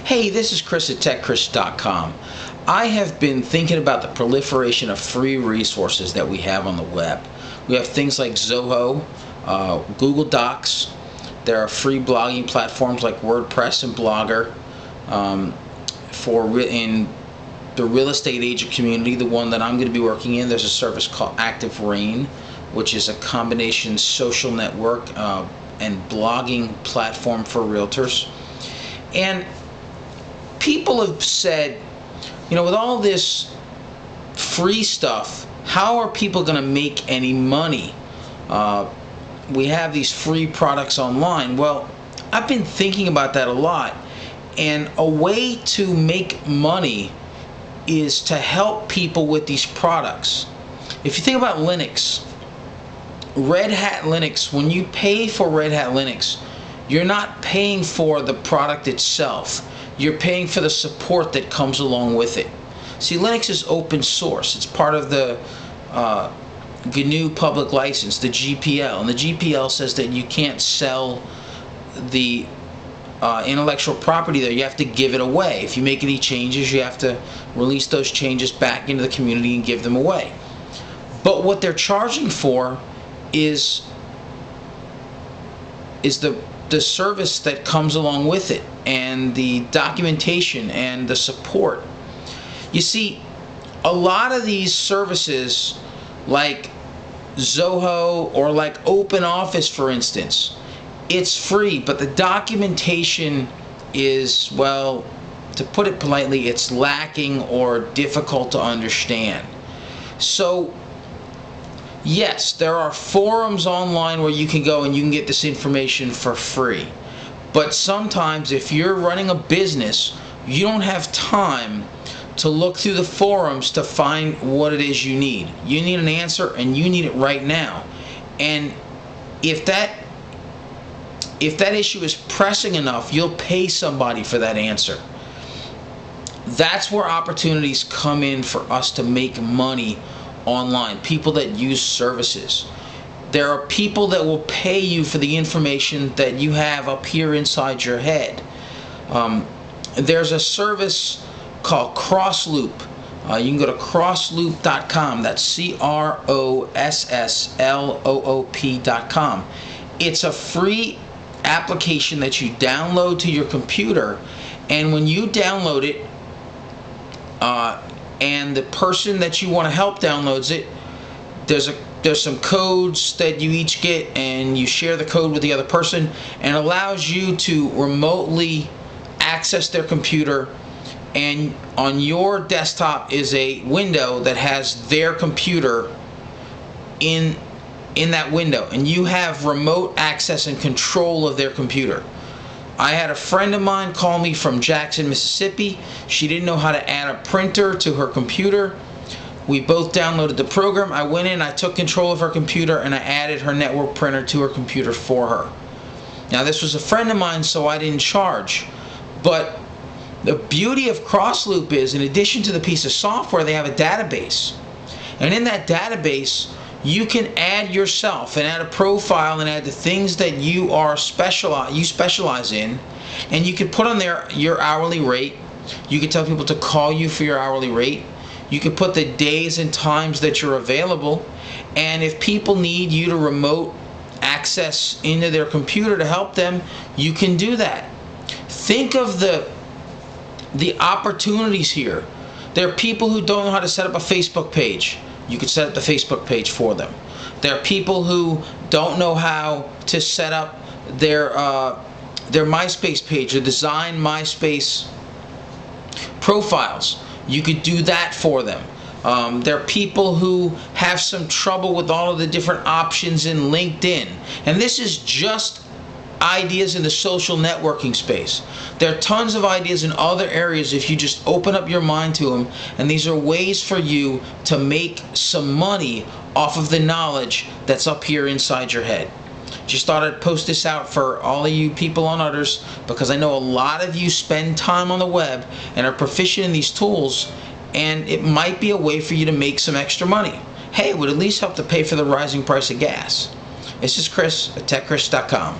Hey, this is Chris at TechChris.com. I have been thinking about the proliferation of free resources that we have on the web. We have things like Zoho, Google Docs. There are free blogging platforms like WordPress and Blogger. In the real estate agent community, the one that I'm going to be working in, there's a service called Active Rain, which is a combination social network and blogging platform for realtors. And people have said, with all this free stuff, how are people going to make any money? We have these free products online. Well, I've been thinking about that a lot, and a way to make money is to help people with these products. If you think about Linux, Red Hat Linux, when you pay for Red Hat Linux, you're not paying for the product itself. You're paying for the support that comes along with it. See, Linux is open source. It's part of the GNU public license, the GPL. And the GPL says that you can't sell the intellectual property there. You have to give it away. If you make any changes, you have to release those changes back into the community and give them away. But what they're charging for is the service that comes along with it, and the documentation and the support. You see, a lot of these services like Zoho or like OpenOffice, for instance, it's free, but the documentation is, well, to put it politely, it's lacking or difficult to understand. So yes, there are forums online where you can go and you can get this information for free. But sometimes if you're running a business, you don't have time to look through the forums to find what it is you need. You need an answer, and you need it right now. And if that issue is pressing enough, you'll pay somebody for that answer. That's where opportunities come in for us to make money online. People that use services. There are people that will pay you for the information that you have up here inside your head. There's a service called Crossloop. You can go to crossloop.com. That's CROSSLOOP.com. It's a free application that you download to your computer, and when you download it, and the person that you want to help downloads it, there's some codes that you each get, and you share the code with the other person, and it allows you to remotely access their computer, and on your desktop is a window that has their computer in that window, and you have remote access and control of their computer. I had a friend of mine call me from Jackson, Mississippi. She didn't know how to add a printer to her computer. We both downloaded the program. I went in, I took control of her computer, and I added her network printer to her computer for her. Now, this was a friend of mine, so I didn't charge. But the beauty of Crossloop is, in addition to the piece of software, they have a database. And in that database, you can add yourself and add a profile and add the things that you specialize in, and you can put on there your hourly rate. You can tell people to call you for your hourly rate. You can put the days and times that you're available, and if people need you to remote access into their computer to help them, you can do that. Think of the opportunities here. There are people who don't know how to set up a Facebook page. You could set up the Facebook page for them. There are people who don't know how to set up their MySpace page or design MySpace profiles. You could do that for them. There are people who have some trouble with all of the different options in LinkedIn. And this is just ideas in the social networking space. There are tons of ideas in other areas if you just open up your mind to them, and these are ways for you to make some money off of the knowledge that's up here inside your head. Just thought I'd post this out for all of you people on Utters, because I know a lot of you spend time on the web and are proficient in these tools, and it might be a way for you to make some extra money. Hey, it would at least help to pay for the rising price of gas. This is Chris at TechChris.com.